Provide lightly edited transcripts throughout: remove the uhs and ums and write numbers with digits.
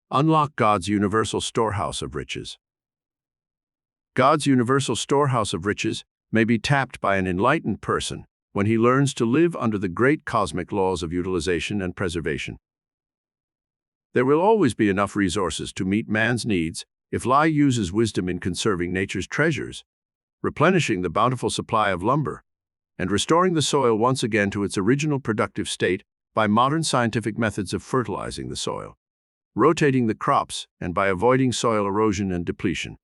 Unlock God's universal storehouse of riches. God's universal storehouse of riches may be tapped by an enlightened person when he learns to live under the great cosmic laws of utilization and preservation. There will always be enough resources to meet man's needs if Lai uses wisdom in conserving nature's treasures, replenishing the bountiful supply of lumber, and restoring the soil once again to its original productive state by modern scientific methods of fertilizing the soil, rotating the crops, and by avoiding soil erosion and depletion.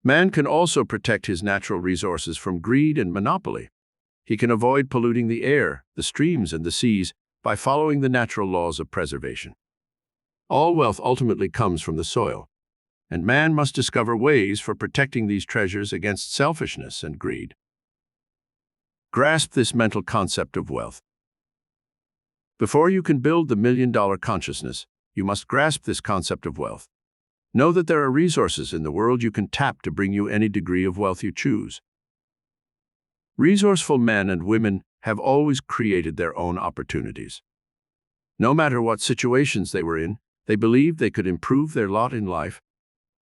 Man can also protect his natural resources from greed and monopoly. He can avoid polluting the air, the streams, and the seas by following the natural laws of preservation. All wealth ultimately comes from the soil, and man must discover ways for protecting these treasures against selfishness and greed. Grasp this mental concept of wealth. Before you can build the million-dollar consciousness, you must grasp this concept of wealth. Know that there are resources in the world you can tap to bring you any degree of wealth you choose. Resourceful men and women have always created their own opportunities. No matter what situations they were in, they believed they could improve their lot in life,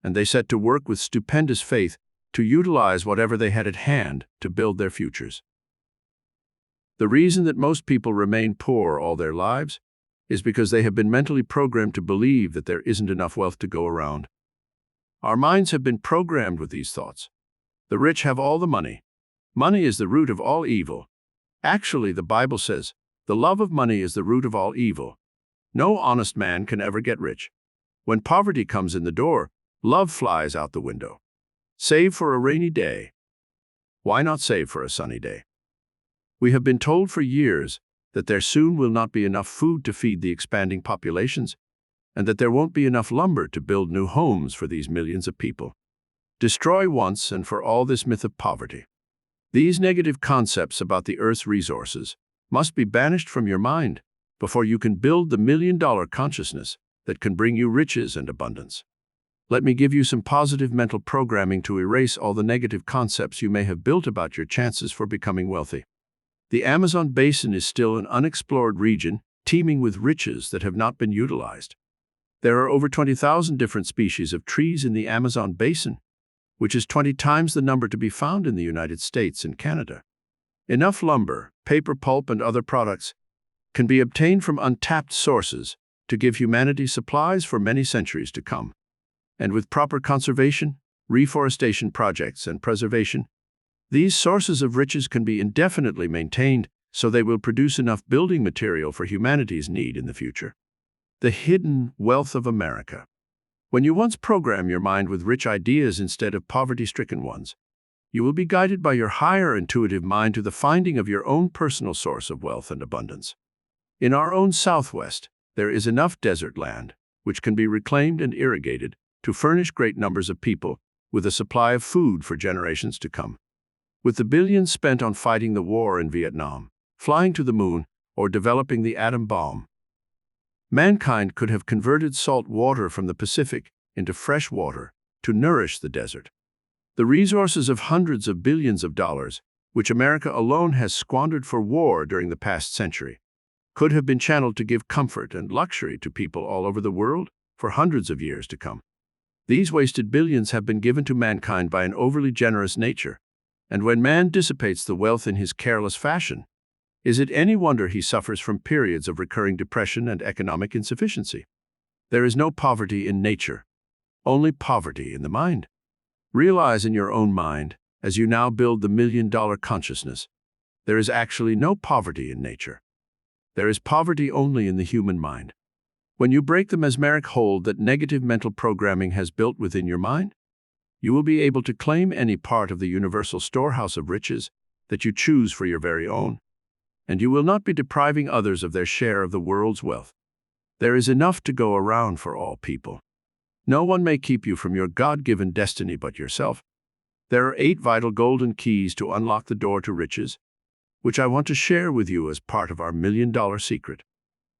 and they set to work with stupendous faith to utilize whatever they had at hand to build their futures. The reason that most people remain poor all their lives is because they have been mentally programmed to believe that there isn't enough wealth to go around. Our minds have been programmed with these thoughts. The rich have all the money. Money is the root of all evil. Actually, the Bible says, the love of money is the root of all evil. No honest man can ever get rich. When poverty comes in the door, love flies out the window. Save for a rainy day. Why not save for a sunny day? We have been told for years that there soon will not be enough food to feed the expanding populations, and that there won't be enough lumber to build new homes for these millions of people. Destroy once and for all this myth of poverty. These negative concepts about the earth's resources must be banished from your mind before you can build the million-dollar consciousness that can bring you riches and abundance. Let me give you some positive mental programming to erase all the negative concepts you may have built about your chances for becoming wealthy. The Amazon basin is still an unexplored region teeming with riches that have not been utilized. There are over 20,000 different species of trees in the Amazon basin, which is 20 times the number to be found in the United States and Canada. Enough lumber, paper pulp, and other products can be obtained from untapped sources to give humanity supplies for many centuries to come. And with proper conservation, reforestation projects, and preservation, these sources of riches can be indefinitely maintained so they will produce enough building material for humanity's need in the future. The hidden wealth of America. When you once program your mind with rich ideas instead of poverty-stricken ones, you will be guided by your higher intuitive mind to the finding of your own personal source of wealth and abundance. In our own Southwest, there is enough desert land, which can be reclaimed and irrigated, to furnish great numbers of people with a supply of food for generations to come. With the billions spent on fighting the war in Vietnam, flying to the moon, or developing the atom bomb, mankind could have converted salt water from the Pacific into fresh water to nourish the desert. The resources of hundreds of billions of dollars, which America alone has squandered for war during the past century, could have been channeled to give comfort and luxury to people all over the world for hundreds of years to come. These wasted billions have been given to mankind by an overly generous nature, and when man dissipates the wealth in his careless fashion, is it any wonder he suffers from periods of recurring depression and economic insufficiency? There is no poverty in nature, only poverty in the mind. Realize in your own mind, as you now build the million-dollar consciousness, there is actually no poverty in nature. There is poverty only in the human mind. When you break the mesmeric hold that negative mental programming has built within your mind, you will be able to claim any part of the universal storehouse of riches that you choose for your very own, and you will not be depriving others of their share of the world's wealth. There is enough to go around for all people. No one may keep you from your God-given destiny but yourself. There are 8 vital golden keys to unlock the door to riches, which I want to share with you as part of our million-dollar secret.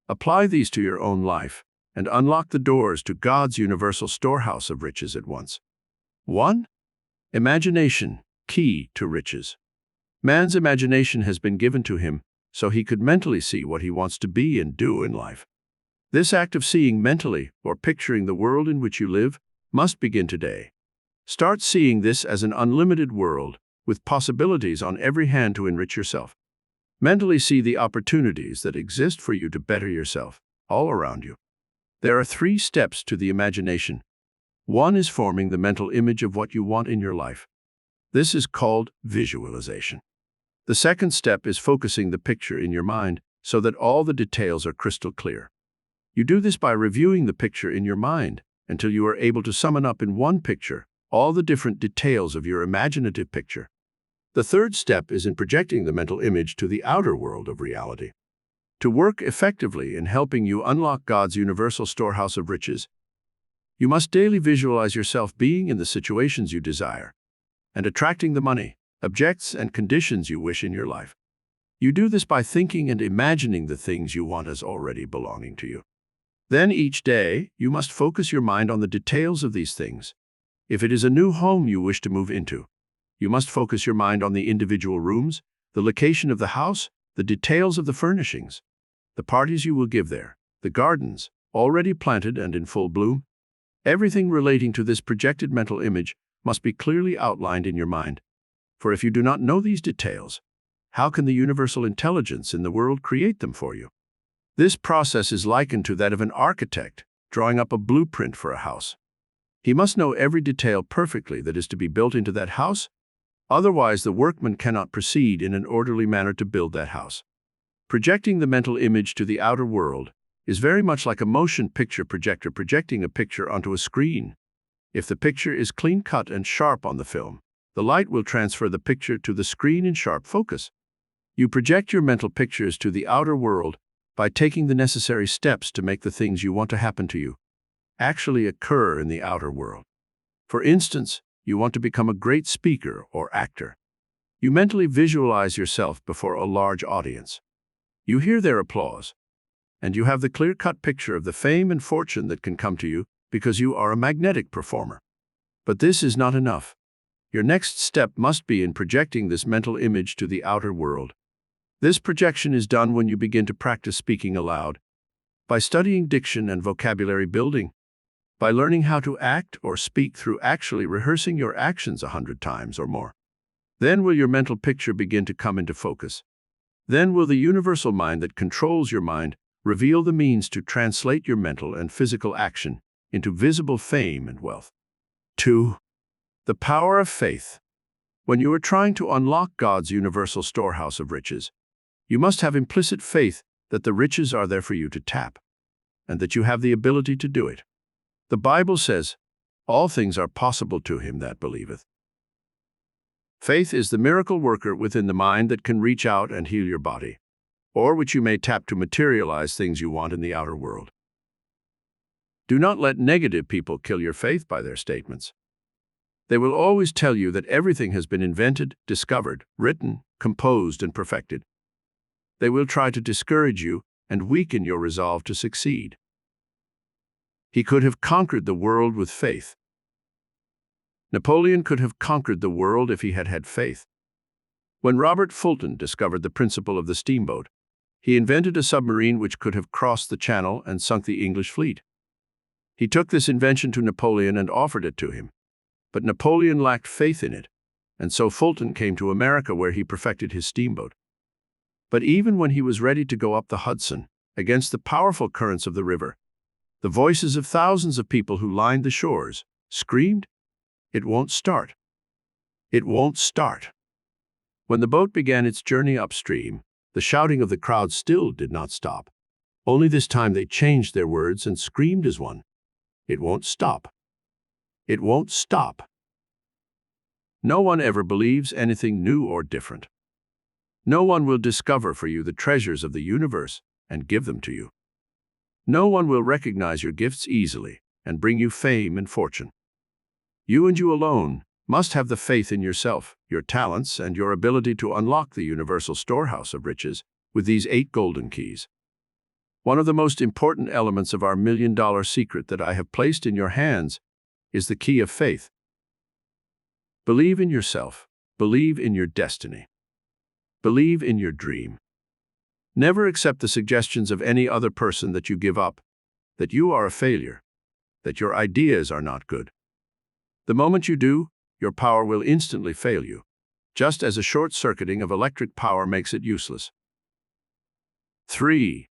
Apply these to your own life and unlock the doors to God's universal storehouse of riches at once. 1. Imagination, key to riches. Man's imagination has been given to him so he could mentally see what he wants to be and do in life. This act of seeing mentally or picturing the world in which you live must begin today. Start seeing this as an unlimited world with possibilities on every hand to enrich yourself. Mentally see the opportunities that exist for you to better yourself all around you. There are 3 steps to the imagination. 1 is forming the mental image of what you want in your life. This is called visualization. The 2nd step is focusing the picture in your mind so that all the details are crystal clear. You do this by reviewing the picture in your mind until you are able to summon up in one picture all the different details of your imaginative picture. The 3rd step is in projecting the mental image to the outer world of reality. To work effectively in helping you unlock God's universal storehouse of riches, you must daily visualize yourself being in the situations you desire and attracting the money, objects, and conditions you wish in your life. You do this by thinking and imagining the things you want as already belonging to you. Then each day, you must focus your mind on the details of these things. If it is a new home you wish to move into, you must focus your mind on the individual rooms, the location of the house, the details of the furnishings, the parties you will give there, the gardens, already planted and in full bloom. Everything relating to this projected mental image must be clearly outlined in your mind. For if you do not know these details, how can the universal intelligence in the world create them for you? This process is likened to that of an architect drawing up a blueprint for a house. He must know every detail perfectly that is to be built into that house, otherwise the workman cannot proceed in an orderly manner to build that house. Projecting the mental image to the outer world is very much like a motion picture projector projecting a picture onto a screen. If the picture is clean-cut and sharp on the film, the light will transfer the picture to the screen in sharp focus. You project your mental pictures to the outer world by taking the necessary steps to make the things you want to happen to you actually occur in the outer world. For instance, you want to become a great speaker or actor. You mentally visualize yourself before a large audience. You hear their applause, and you have the clear-cut picture of the fame and fortune that can come to you because you are a magnetic performer. But this is not enough. Your next step must be in projecting this mental image to the outer world. This projection is done when you begin to practice speaking aloud, by studying diction and vocabulary building, by learning how to act or speak through actually rehearsing your actions 100 times or more. Then will your mental picture begin to come into focus. Then will the universal mind that controls your mind reveal the means to translate your mental and physical action into visible fame and wealth. 2. The power of faith. When you are trying to unlock God's universal storehouse of riches, you must have implicit faith that the riches are there for you to tap, and that you have the ability to do it. The Bible says, "All things are possible to him that believeth." Faith is the miracle worker within the mind that can reach out and heal your body, or which you may tap to materialize things you want in the outer world. Do not let negative people kill your faith by their statements. They will always tell you that everything has been invented, discovered, written, composed, and perfected. They will try to discourage you and weaken your resolve to succeed. He could have conquered the world with faith. Napoleon could have conquered the world if he had had faith. When Robert Fulton discovered the principle of the steamboat, he invented a submarine which could have crossed the Channel and sunk the English fleet. He took this invention to Napoleon and offered it to him. But Napoleon lacked faith in it, and so Fulton came to America where he perfected his steamboat. But even when he was ready to go up the Hudson, against the powerful currents of the river, the voices of thousands of people who lined the shores screamed, "It won't start. It won't start." When the boat began its journey upstream, the shouting of the crowd still did not stop. Only this time they changed their words and screamed as one, "It won't stop. It won't stop." No one ever believes anything new or different. No one will discover for you the treasures of the universe and give them to you. No one will recognize your gifts easily and bring you fame and fortune. You and you alone must have the faith in yourself, your talents, and your ability to unlock the universal storehouse of riches with these 8 golden keys. One of the most important elements of our $1,000,000 secret that I have placed in your hands is the key of faith. Believe in yourself. Believe in your destiny. Believe in your dream. Never accept the suggestions of any other person that you give up that you are a failure, that your ideas are not good. The moment you do, your power will instantly fail you, just as a short-circuiting of electric power makes it useless. 3.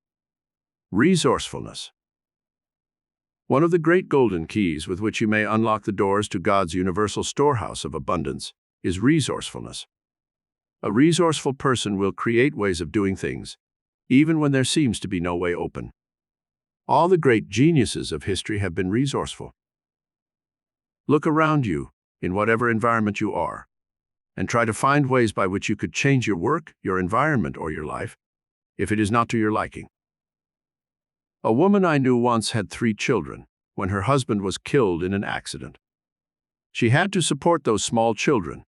Resourcefulness. One of the great golden keys with which you may unlock the doors to God's universal storehouse of abundance is resourcefulness. A resourceful person will create ways of doing things, even when there seems to be no way open. All the great geniuses of history have been resourceful. Look around you, in whatever environment you are, and try to find ways by which you could change your work, your environment, or your life, if it is not to your liking. A woman I knew once had 3 children when her husband was killed in an accident. She had to support those small children,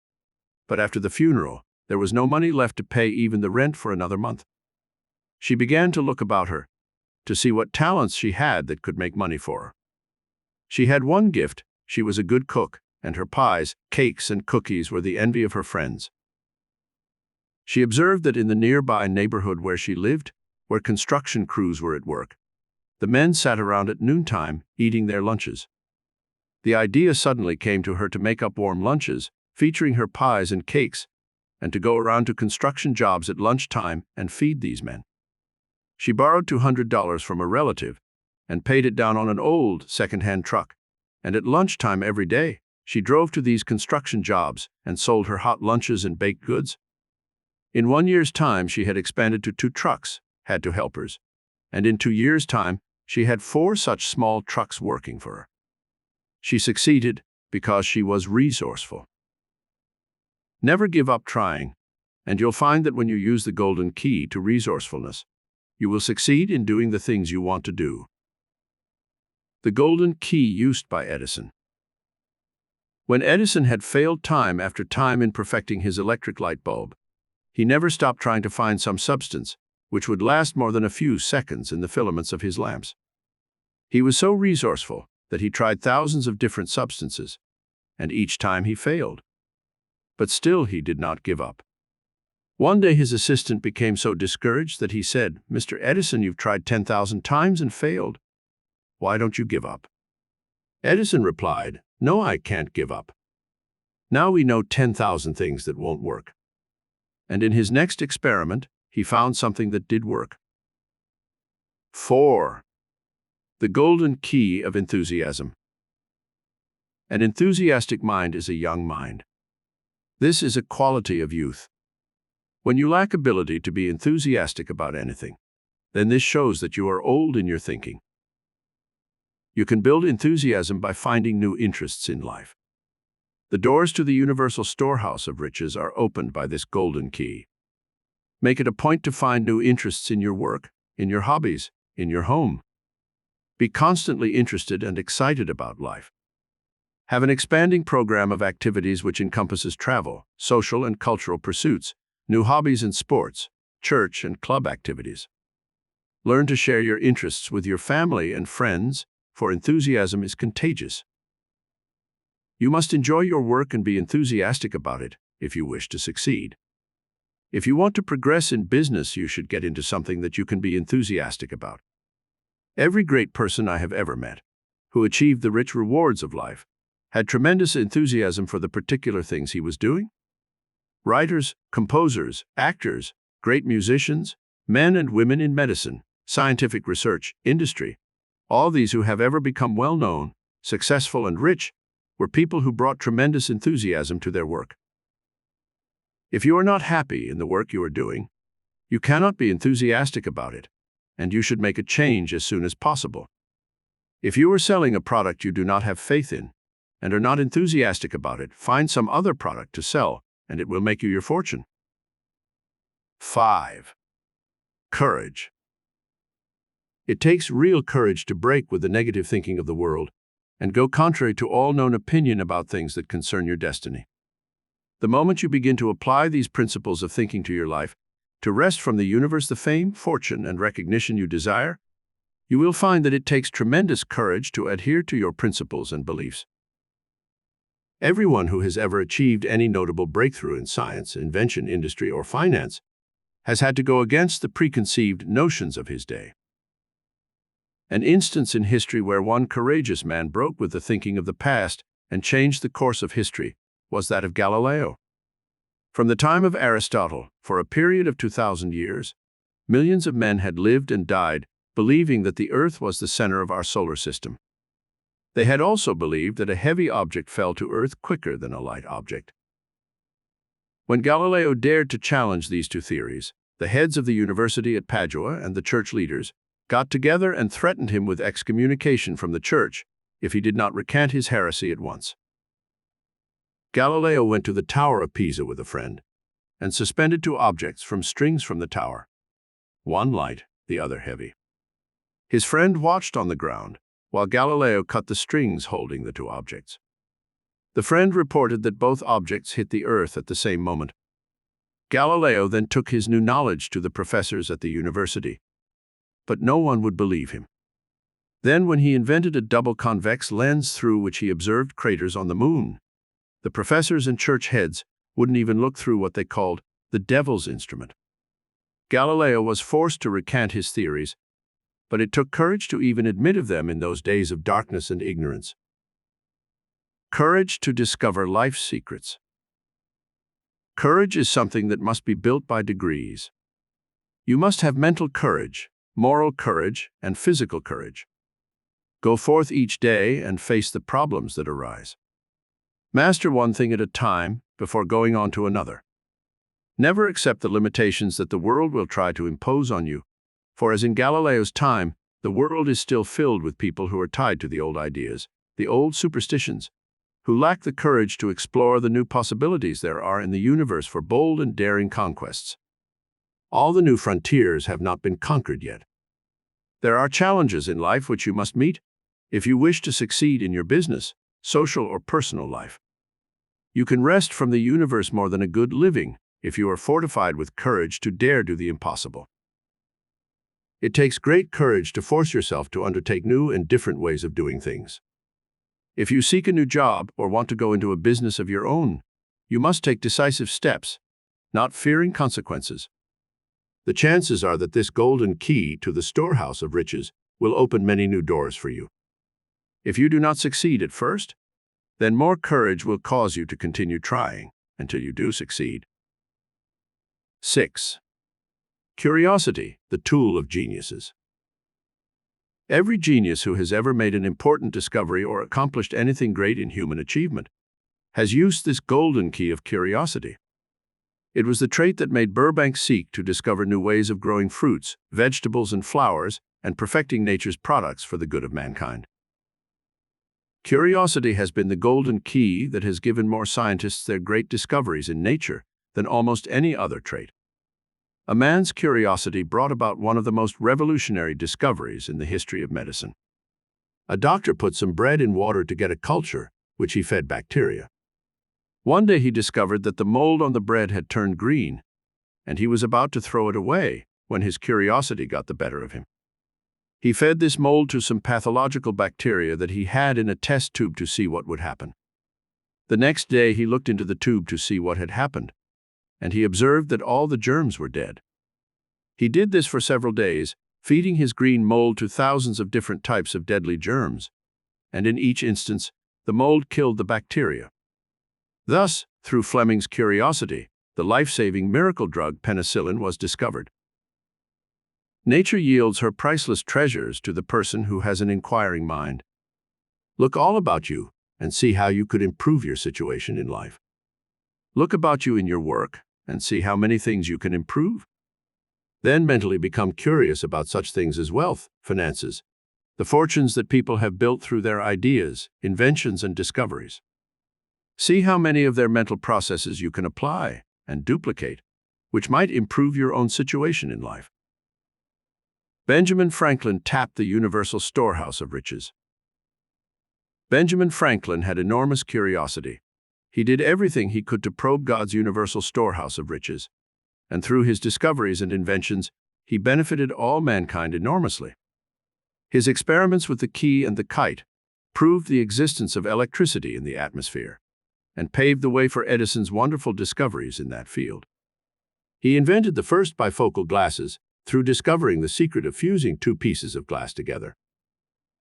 but after the funeral, there was no money left to pay even the rent for another month. She began to look about her, to see what talents she had that could make money for her. She had one gift: she was a good cook, and her pies, cakes, and cookies were the envy of her friends. She observed that in the nearby neighborhood where she lived, where construction crews were at work, the men sat around at noontime, eating their lunches. The idea suddenly came to her to make up warm lunches, featuring her pies and cakes, and to go around to construction jobs at lunchtime and feed these men. She borrowed $200 from a relative and paid it down on an old, second-hand truck, and at lunchtime every day, she drove to these construction jobs and sold her hot lunches and baked goods. In 1 year's time, she had expanded to 2 trucks, had 2 helpers, and in 2 years' time, she had 4 such small trucks working for her. She succeeded because she was resourceful. Never give up trying, and you'll find that when you use the golden key to resourcefulness, you will succeed in doing the things you want to do. The golden key used by Edison. When Edison had failed time after time in perfecting his electric light bulb, he never stopped trying to find some substance which would last more than a few seconds in the filaments of his lamps. He was so resourceful that he tried thousands of different substances, and each time he failed. But still he did not give up. One day his assistant became so discouraged that he said, "Mr. Edison, you've tried 10,000 times and failed. Why don't you give up?" Edison replied, "No, I can't give up. Now we know 10,000 things that won't work." And in his next experiment, he found something that did work. 4. The golden key of enthusiasm. An enthusiastic mind is a young mind. This is a quality of youth. When you lack ability to be enthusiastic about anything, then this shows that you are old in your thinking. You can build enthusiasm by finding new interests in life. The doors to the universal storehouse of riches are opened by this golden key. Make it a point to find new interests in your work, in your hobbies, in your home. Be constantly interested and excited about life. Have an expanding program of activities which encompasses travel, social and cultural pursuits, new hobbies and sports, church and club activities. Learn to share your interests with your family and friends, for enthusiasm is contagious. You must enjoy your work and be enthusiastic about it if you wish to succeed. If you want to progress in business, you should get into something that you can be enthusiastic about. Every great person I have ever met, who achieved the rich rewards of life, had tremendous enthusiasm for the particular things he was doing. Writers, composers, actors, great musicians, men and women in medicine, scientific research, industry, all these who have ever become well-known, successful and rich, were people who brought tremendous enthusiasm to their work. If you are not happy in the work you are doing, you cannot be enthusiastic about it, and you should make a change as soon as possible. If you are selling a product you do not have faith in, and are not enthusiastic about it, find some other product to sell, and it will make you your fortune. 5. Courage. It takes real courage to break with the negative thinking of the world and go contrary to all known opinion about things that concern your destiny. The moment you begin to apply these principles of thinking to your life, to wrest from the universe the fame, fortune, and recognition you desire, you will find that it takes tremendous courage to adhere to your principles and beliefs. Everyone who has ever achieved any notable breakthrough in science, invention, industry, or finance has had to go against the preconceived notions of his day. An instance in history where one courageous man broke with the thinking of the past and changed the course of history was that of Galileo. From the time of Aristotle, for a period of 2,000 years, millions of men had lived and died believing that the Earth was the center of our solar system. They had also believed that a heavy object fell to Earth quicker than a light object. When Galileo dared to challenge these two theories, the heads of the university at Padua and the church leaders got together and threatened him with excommunication from the church if he did not recant his heresy at once. Galileo went to the Tower of Pisa with a friend and suspended two objects from strings from the tower, one light, the other heavy. His friend watched on the ground while Galileo cut the strings holding the two objects. The friend reported that both objects hit the earth at the same moment. Galileo then took his new knowledge to the professors at the university, but no one would believe him. Then, when he invented a double convex lens through which he observed craters on the moon, the professors and church heads wouldn't even look through what they called the devil's instrument. Galileo was forced to recant his theories, but it took courage to even admit of them in those days of darkness and ignorance. Courage to discover life's secrets. Courage is something that must be built by degrees. You must have mental courage, moral courage, and physical courage. Go forth each day and face the problems that arise. Master one thing at a time before going on to another. Never accept the limitations that the world will try to impose on you, for as in Galileo's time, the world is still filled with people who are tied to the old ideas, the old superstitions, who lack the courage to explore the new possibilities there are in the universe for bold and daring conquests. All the new frontiers have not been conquered yet. There are challenges in life which you must meet if you wish to succeed in your business, social or personal life. You can wrest from the universe more than a good living if you are fortified with courage to dare do the impossible. It takes great courage to force yourself to undertake new and different ways of doing things. If you seek a new job or want to go into a business of your own, you must take decisive steps, not fearing consequences. The chances are that this golden key to the storehouse of riches will open many new doors for you. If you do not succeed at first, then more courage will cause you to continue trying until you do succeed. 6. Curiosity, the tool of geniuses. Every genius who has ever made an important discovery or accomplished anything great in human achievement has used this golden key of curiosity. It was the trait that made Burbank seek to discover new ways of growing fruits, vegetables, and flowers, and perfecting nature's products for the good of mankind. Curiosity has been the golden key that has given more scientists their great discoveries in nature than almost any other trait. A man's curiosity brought about one of the most revolutionary discoveries in the history of medicine. A doctor put some bread in water to get a culture, which he fed bacteria. One day he discovered that the mold on the bread had turned green, and he was about to throw it away when his curiosity got the better of him. He fed this mold to some pathological bacteria that he had in a test tube to see what would happen. The next day he looked into the tube to see what had happened, and he observed that all the germs were dead. He did this for several days, feeding his green mold to thousands of different types of deadly germs, and in each instance, the mold killed the bacteria. Thus, through Fleming's curiosity, the life-saving miracle drug penicillin was discovered. Nature yields her priceless treasures to the person who has an inquiring mind. Look all about you and see how you could improve your situation in life. Look about you in your work and see how many things you can improve. Then mentally become curious about such things as wealth, finances, the fortunes that people have built through their ideas, inventions, and discoveries. See how many of their mental processes you can apply and duplicate, which might improve your own situation in life. Benjamin Franklin tapped the universal storehouse of riches. Benjamin Franklin had enormous curiosity. He did everything he could to probe God's universal storehouse of riches, and through his discoveries and inventions, he benefited all mankind enormously. His experiments with the key and the kite proved the existence of electricity in the atmosphere, and paved the way for Edison's wonderful discoveries in that field. He invented the first bifocal glasses through discovering the secret of fusing two pieces of glass together.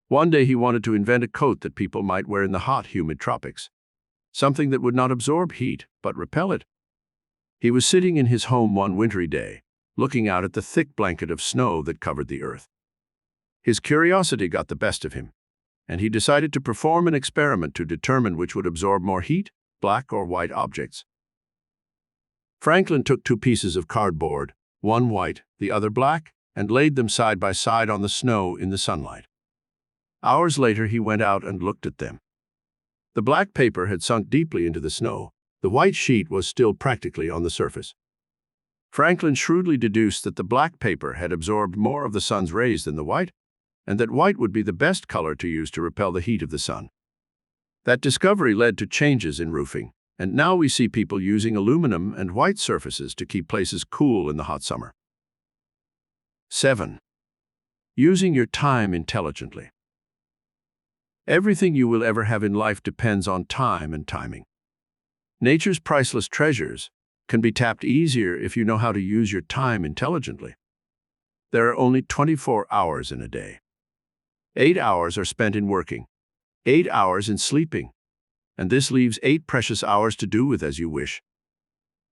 One day he wanted to invent a coat that people might wear in the hot, humid tropics, something that would not absorb heat, but repel it. He was sitting in his home one wintry day, looking out at the thick blanket of snow that covered the earth. His curiosity got the best of him, and he decided to perform an experiment to determine which would absorb more heat, black or white objects. Franklin took 2 pieces of cardboard, one white, the other black, and laid them side by side on the snow in the sunlight. Hours later, he went out and looked at them. The black paper had sunk deeply into the snow. The white sheet was still practically on the surface. Franklin shrewdly deduced that the black paper had absorbed more of the sun's rays than the white, and that white would be the best color to use to repel the heat of the sun. That discovery led to changes in roofing, and now we see people using aluminum and white surfaces to keep places cool in the hot summer. 7. Using your time intelligently. Everything you will ever have in life depends on time and timing. Nature's priceless treasures can be tapped easier if you know how to use your time intelligently. There are only 24 hours in a day. 8 hours are spent in working, 8 hours in sleeping, and this leaves 8 precious hours to do with as you wish.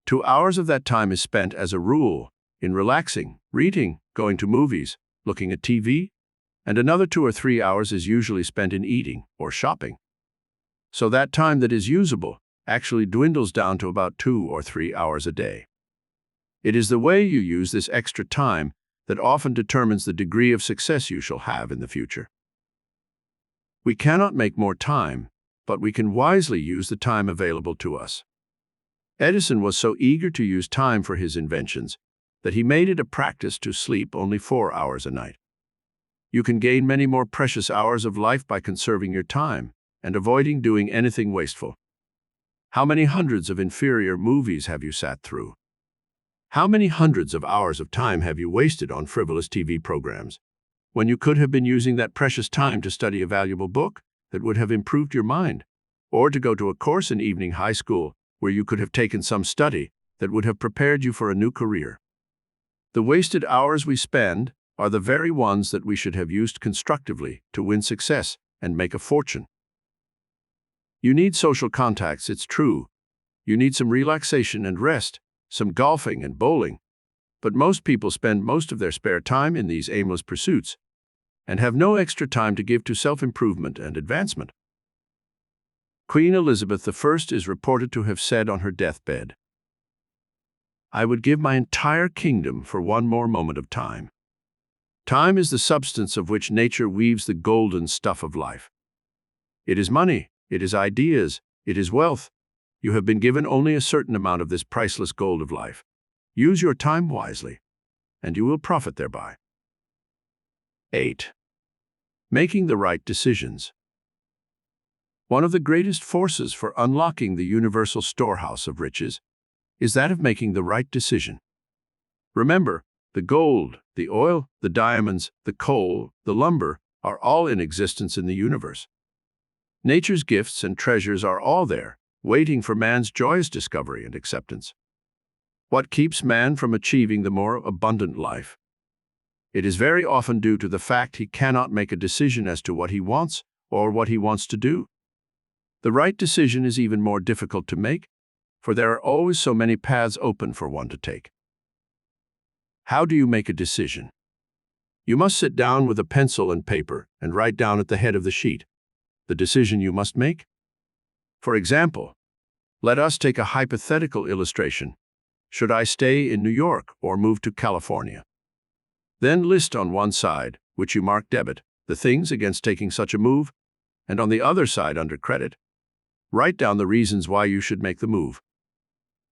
2 hours of that time is spent, as a rule, in relaxing, reading, going to movies, looking at TV, and another 2 or 3 hours is usually spent in eating or shopping. So that time that is usable actually dwindles down to about 2 or 3 hours a day. It is the way you use this extra time that often determines the degree of success you shall have in the future. We cannot make more time, but we can wisely use the time available to us. Edison was so eager to use time for his inventions that he made it a practice to sleep only 4 hours a night. You can gain many more precious hours of life by conserving your time and avoiding doing anything wasteful. How many hundreds of inferior movies have you sat through? How many hundreds of hours of time have you wasted on frivolous TV programs, when you could have been using that precious time to study a valuable book that would have improved your mind, or to go to a course in evening high school where you could have taken some study that would have prepared you for a new career? The wasted hours we spend are the very ones that we should have used constructively to win success and make a fortune. You need social contacts, it's true. You need some relaxation and rest, some golfing and bowling. But most people spend most of their spare time in these aimless pursuits and have no extra time to give to self-improvement and advancement. Queen Elizabeth I is reported to have said on her deathbed, "I would give my entire kingdom for one more moment of time." Time is the substance of which nature weaves the golden stuff of life. It is money, it is ideas, it is wealth. You have been given only a certain amount of this priceless gold of life. Use your time wisely, and you will profit thereby. 8. Making the right decisions. One of the greatest forces for unlocking the universal storehouse of riches is that of making the right decision. Remember, the gold, the oil, the diamonds, the coal, the lumber are all in existence in the universe. Nature's gifts and treasures are all there, waiting for man's joyous discovery and acceptance. What keeps man from achieving the more abundant life? It is very often due to the fact he cannot make a decision as to what he wants or what he wants to do. The right decision is even more difficult to make, for there are always so many paths open for one to take. How do you make a decision? You must sit down with a pencil and paper and write down at the head of the sheet the decision you must make. For example, let us take a hypothetical illustration. Should I stay in New York or move to California? Then list on one side, which you mark debit, the things against taking such a move, and on the other side, under credit, write down the reasons why you should make the move.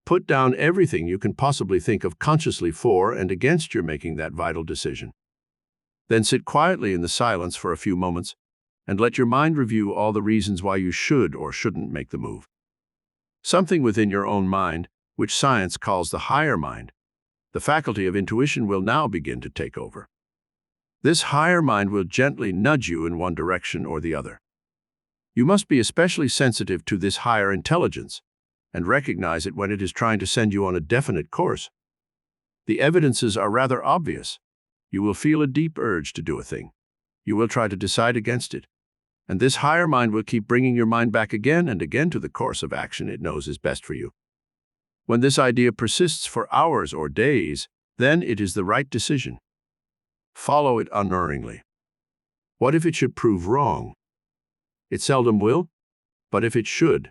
Put down everything you can possibly think of consciously for and against your making that vital decision. Then sit quietly in the silence for a few moments and let your mind review all the reasons why you should or shouldn't make the move. Something within your own mind, which science calls the higher mind, the faculty of intuition, will now begin to take over. This higher mind will gently nudge you in one direction or the other. You must be especially sensitive to this higher intelligence and recognize it when it is trying to send you on a definite course. The evidences are rather obvious. You will feel a deep urge to do a thing. you will try to decide against it. And this higher mind will keep bringing your mind back again and again to the course of action it knows is best for you. When this idea persists for hours or days, then it is the right decision. Follow it unerringly. What if it should prove wrong? It seldom will, but if it should,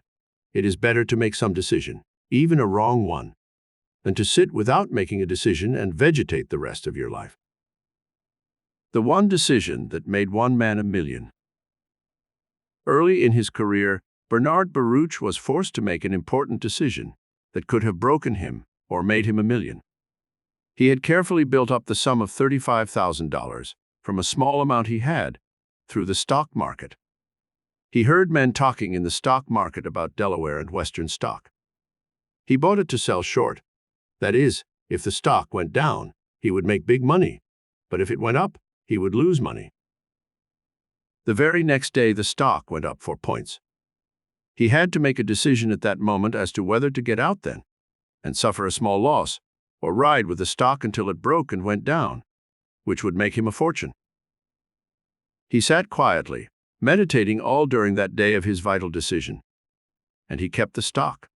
it is better to make some decision, even a wrong one, than to sit without making a decision and vegetate the rest of your life. The one decision that made one man a million. Early in his career, Bernard Baruch was forced to make an important decision that could have broken him or made him a million. He had carefully built up the sum of $35,000 from a small amount he had through the stock market. He heard men talking in the stock market about Delaware and Western stock. He bought it to sell short. That is, if the stock went down, he would make big money, but if it went up, he would lose money. The very next day, the stock went up 4 points. He had to make a decision at that moment as to whether to get out then and suffer a small loss, or ride with the stock until it broke and went down, which would make him a fortune. He sat quietly, meditating all during that day of his vital decision, and he kept the stock.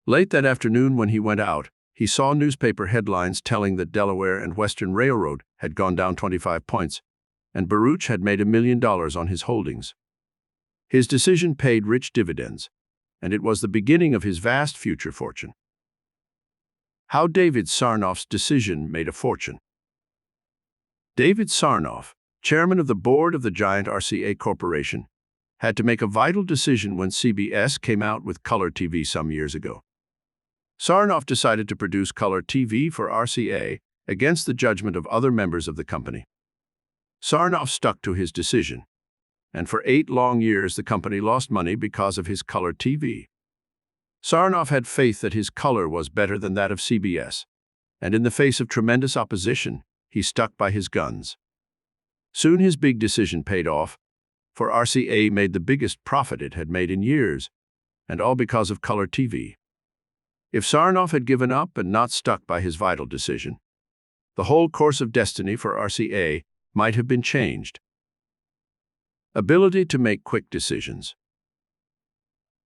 Late that afternoon when he went out, he saw newspaper headlines telling that Delaware and Western Railroad had gone down 25 points, and Baruch had made $1 million on his holdings. His decision paid rich dividends, and it was the beginning of his vast future fortune. How David Sarnoff's decision made a fortune. David Sarnoff, chairman of the board of the giant RCA Corporation, had to make a vital decision when CBS came out with color TV some years ago. Sarnoff decided to produce color TV for RCA against the judgment of other members of the company. Sarnoff stuck to his decision, and for 8 long years the company lost money because of his color TV. Sarnoff had faith that his color was better than that of CBS, and in the face of tremendous opposition, he stuck by his guns. Soon his big decision paid off, for RCA made the biggest profit it had made in years, and all because of color TV. If Sarnoff had given up and not stuck by his vital decision, the whole course of destiny for RCA might have been changed. Ability to make quick decisions.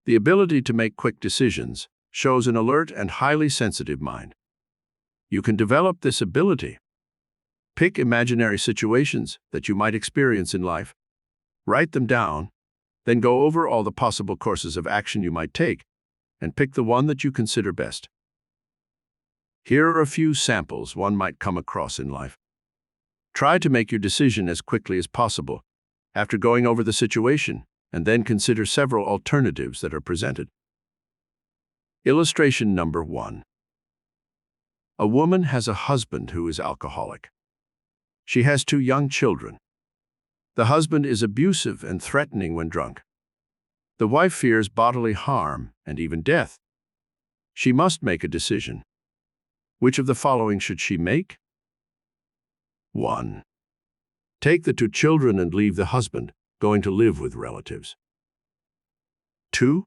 The ability to make quick decisions shows an alert and highly sensitive mind. You can develop this ability. Pick imaginary situations that you might experience in life, write them down, then go over all the possible courses of action you might take, and pick the one that you consider best. Here are a few samples one might come across in life. Try to make your decision as quickly as possible, after going over the situation, and then consider several alternatives that are presented. Illustration number 1. A woman has a husband who is alcoholic. She has 2 young children. The husband is abusive and threatening when drunk. The wife fears bodily harm and even death. She must make a decision. Which of the following should she make? 1. Take the 2 children and leave the husband, going to live with relatives. 2.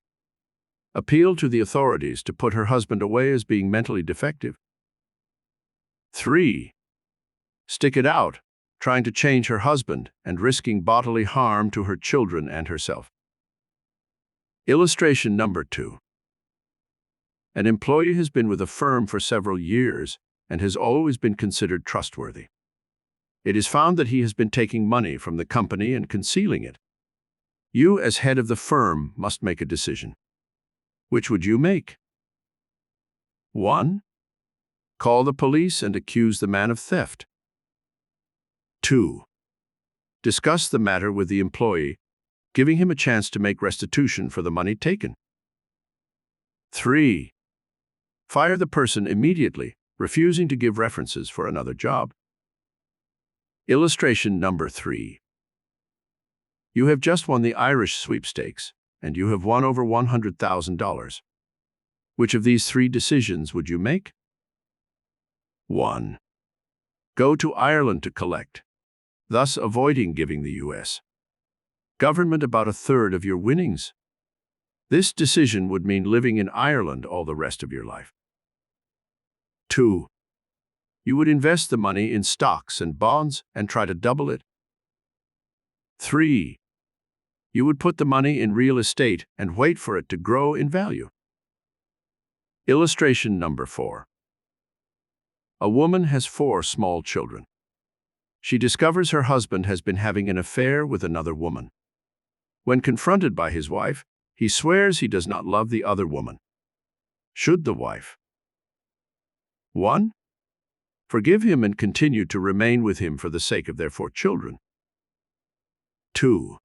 Appeal to the authorities to put her husband away as being mentally defective. 3. Stick it out, trying to change her husband and risking bodily harm to her children and herself. Illustration number 2. An employee has been with a firm for several years and has always been considered trustworthy. It is found that he has been taking money from the company and concealing it. You, as head of the firm, must make a decision. Which would you make? 1. Call the police and accuse the man of theft. 2. Discuss the matter with the employee, giving him a chance to make restitution for the money taken. 3. Fire the person immediately, refusing to give references for another job. Illustration number 3. You have just won the Irish sweepstakes, and you have won over $100,000. Which of these 3 decisions would you make? 1. Go to Ireland to collect, thus avoiding giving the U.S. government about 1/3 of your winnings. This decision would mean living in Ireland all the rest of your life. 2. You would invest the money in stocks and bonds and try to double it. 3. You would put the money in real estate and wait for it to grow in value. Illustration number 4. A woman has 4 small children. She discovers her husband has been having an affair with another woman. When confronted by his wife, he swears he does not love the other woman. Should the wife 1. Forgive him and continue to remain with him for the sake of their 4 children? 2.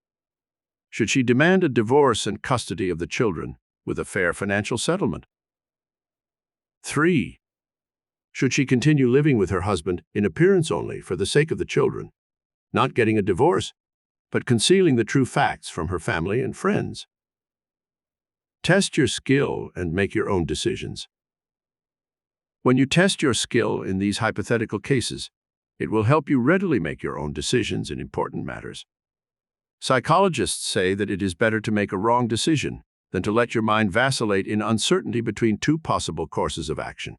Should she demand a divorce and custody of the children with a fair financial settlement? 3. Should she continue living with her husband in appearance only for the sake of the children, not getting a divorce, but concealing the true facts from her family and friends? Test your skill and make your own decisions. When you test your skill in these hypothetical cases, it will help you readily make your own decisions in important matters. Psychologists say that it is better to make a wrong decision than to let your mind vacillate in uncertainty between 2 possible courses of action.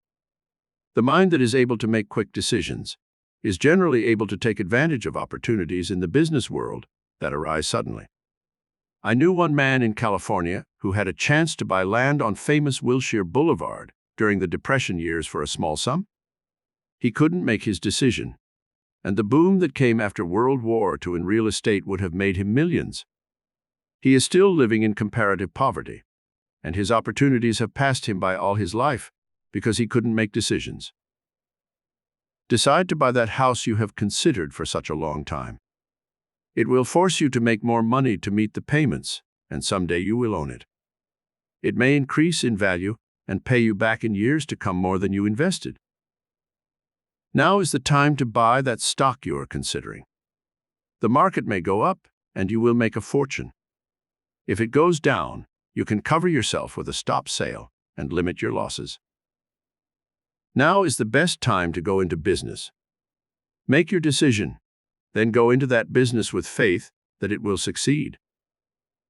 The mind that is able to make quick decisions is generally able to take advantage of opportunities in the business world that arise suddenly. I knew one man in California who had a chance to buy land on famous Wilshire Boulevard during the Depression years for a small sum. He couldn't make his decision, and the boom that came after World War II in real estate would have made him millions. He is still living in comparative poverty, and his opportunities have passed him by all his life because he couldn't make decisions. Decide to buy that house you have considered for such a long time. It will force you to make more money to meet the payments, and someday you will own it. It may increase in value and pay you back in years to come more than you invested. Now is the time to buy that stock you are considering. The market may go up, and you will make a fortune. If it goes down, you can cover yourself with a stop sale and limit your losses. Now is the best time to go into business. Make your decision, then go into that business with faith that it will succeed.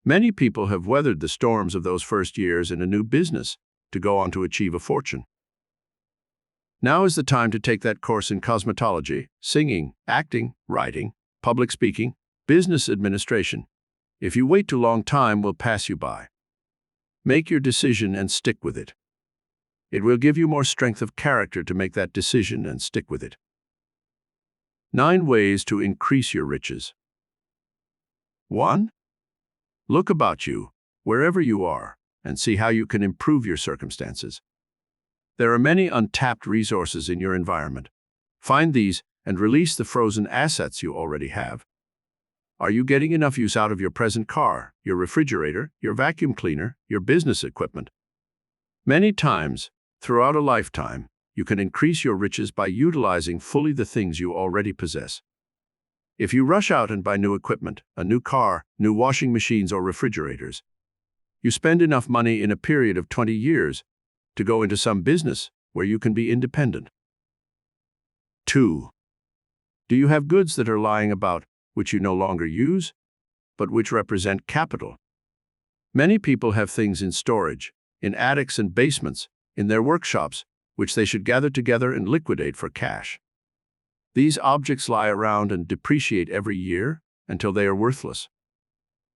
Many people have weathered the storms of those first years in a new business to go on to achieve a fortune. Now is the time to take that course in cosmetology, singing, acting, writing, public speaking, business administration. If you wait too long, time will pass you by. Make your decision and stick with it. It will give you more strength of character to make that decision and stick with it. 9 ways to increase your riches. 1. Look about you, wherever you are, and see how you can improve your circumstances. There are many untapped resources in your environment. Find these and release the frozen assets you already have. Are you getting enough use out of your present car, your refrigerator, your vacuum cleaner, your business equipment? Many times, throughout a lifetime, you can increase your riches by utilizing fully the things you already possess. If you rush out and buy new equipment, a new car, new washing machines or refrigerators, you spend enough money in a period of 20 years to go into some business where you can be independent. 2. Do you have goods that are lying about which you no longer use, but which represent capital? Many people have things in storage, in attics and basements, in their workshops, which they should gather together and liquidate for cash. These objects lie around and depreciate every year until they are worthless.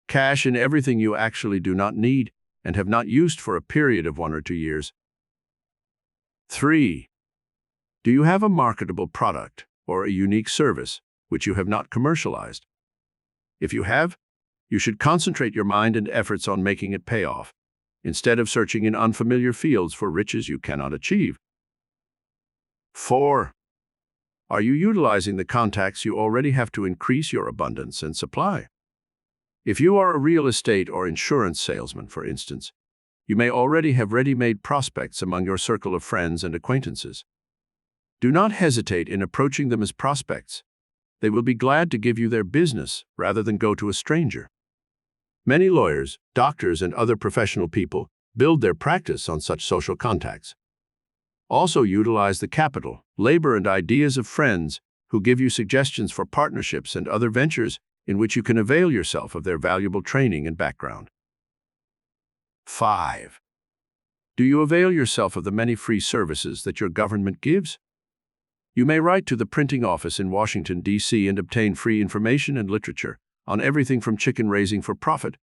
Cash in everything you actually do not need and have not used for a period of 1 or 2 years. 3. Do you have a marketable product or a unique service which you have not commercialized? If you have, you should concentrate your mind and efforts on making it pay off, instead of searching in unfamiliar fields for riches you cannot achieve. 4. Are you utilizing the contacts you already have to increase your abundance and supply? If you are a real estate or insurance salesman, for instance, you may already have ready-made prospects among your circle of friends and acquaintances. Do not hesitate in approaching them as prospects. They will be glad to give you their business rather than go to a stranger. Many lawyers, doctors, and other professional people build their practice on such social contacts. Also utilize the capital, labor, and ideas of friends who give you suggestions for partnerships and other ventures in which you can avail yourself of their valuable training and background. 5. Do you avail yourself of the many free services that your government gives? You may write to the printing office in Washington, D.C. and obtain free information and literature on everything from chicken raising for profit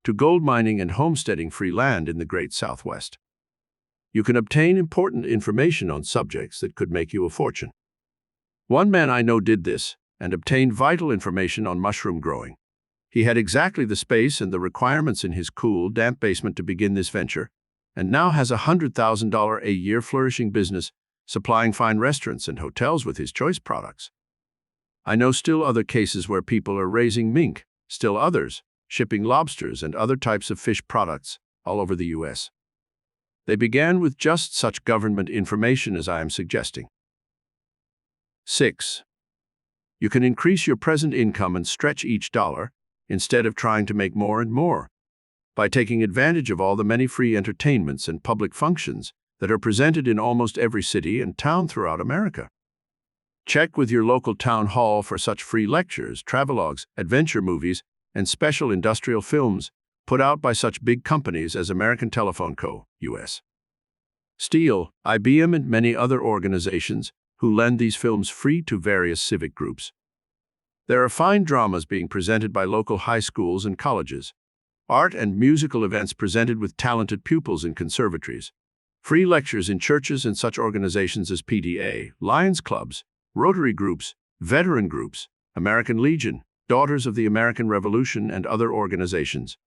to gold mining and homesteading free land in the Great Southwest. You can obtain important information on subjects that could make you a fortune. One man I know did this and obtained vital information on mushroom growing. He had exactly the space and the requirements in his cool, damp basement to begin this venture, and now has a $100,000 a year flourishing business supplying fine restaurants and hotels with his choice products. I know still other cases where people are raising mink, still others shipping lobsters and other types of fish products all over the U.S. They began with just such government information as I am suggesting. 6. You can increase your present income and stretch each dollar instead of trying to make more and more by taking advantage of all the many free entertainments and public functions that are presented in almost every city and town throughout America. Check with your local town hall for such free lectures, travelogues, adventure movies, and special industrial films put out by such big companies as American Telephone Co., U.S. Steel, IBM, and many other organizations who lend these films free to various civic groups. There are fine dramas being presented by local high schools and colleges, art and musical events presented with talented pupils in conservatories, free lectures in churches and such organizations as PTA, Lions Clubs, Rotary Groups, Veteran Groups, American Legion, Daughters of the American Revolution, and other organizations.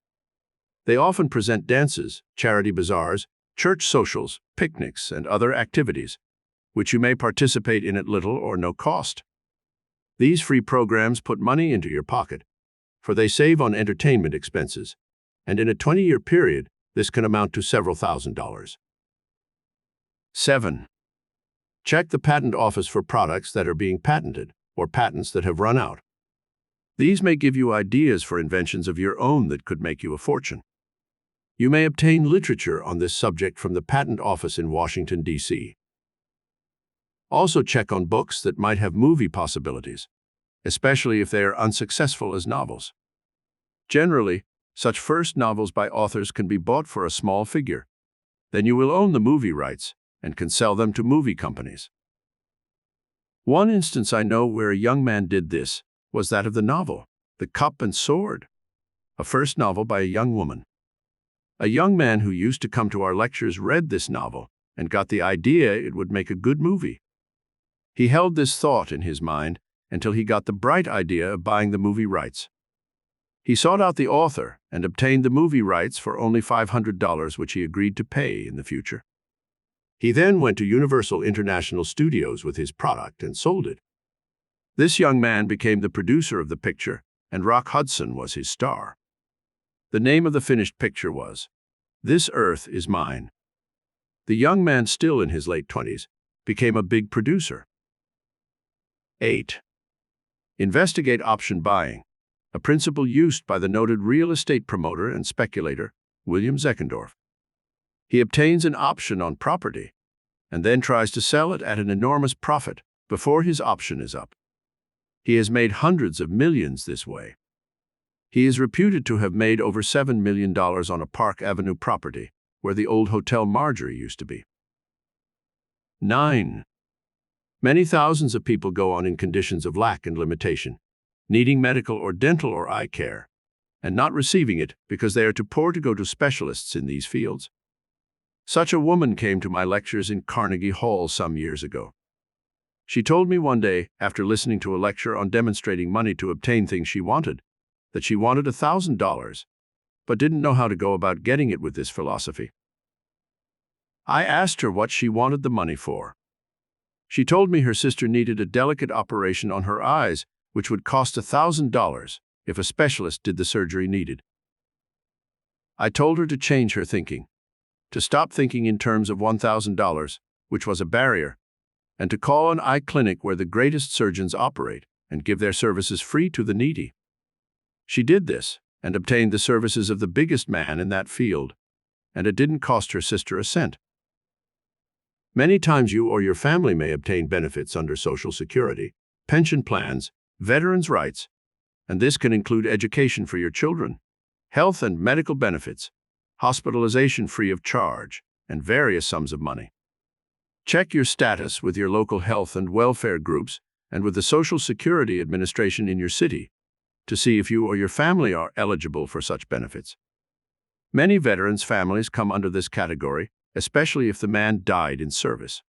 They often present dances, charity bazaars, church socials, picnics, and other activities, which you may participate in at little or no cost. These free programs put money into your pocket, for they save on entertainment expenses, and in a 20-year period, this can amount to several $1,000s. 7. Check the patent office for products that are being patented or patents that have run out. These may give you ideas for inventions of your own that could make you a fortune. You may obtain literature on this subject from the Patent Office in Washington, D.C. Also check on books that might have movie possibilities, especially if they are unsuccessful as novels. Generally, such first novels by authors can be bought for a small figure. Then you will own the movie rights and can sell them to movie companies. One instance I know where a young man did this was that of the novel, The Cup and Sword, a first novel by a young woman. A young man who used to come to our lectures read this novel and got the idea it would make a good movie. He held this thought in his mind until he got the bright idea of buying the movie rights. He sought out the author and obtained the movie rights for only $500, which he agreed to pay in the future. He then went to Universal International Studios with his product and sold it. This young man became the producer of the picture, and Rock Hudson was his star. The name of the finished picture was This Earth Is Mine. The young man, still in his late 20s, became a big producer. 8. Investigate option buying, a principle used by the noted real estate promoter and speculator, William Zeckendorf. He obtains an option on property and then tries to sell it at an enormous profit before his option is up. He has made hundreds of millions this way. He is reputed to have made over $7 million on a Park Avenue property where the old Hotel Marjorie used to be. 9. Many thousands of people go on in conditions of lack and limitation, needing medical or dental or eye care, and not receiving it because they are too poor to go to specialists in these fields. Such a woman came to my lectures in Carnegie Hall some years ago. She told me one day, after listening to a lecture on demonstrating money to obtain things she wanted, that she wanted $1,000, but didn't know how to go about getting it with this philosophy. I asked her what she wanted the money for. She told me her sister needed a delicate operation on her eyes, which would cost $1,000 if a specialist did the surgery needed. I told her to change her thinking, to stop thinking in terms of $1,000, which was a barrier, and to call an eye clinic where the greatest surgeons operate and give their services free to the needy. She did this and obtained the services of the biggest man in that field, and it didn't cost her sister a cent. Many times you or your family may obtain benefits under Social Security, pension plans, veterans' rights, and this can include education for your children, health and medical benefits, hospitalization free of charge, and various sums of money. Check your status with your local health and welfare groups and with the Social Security Administration in your city to see if you or your family are eligible for such benefits. Many veterans' families come under this category, especially if the man died in service.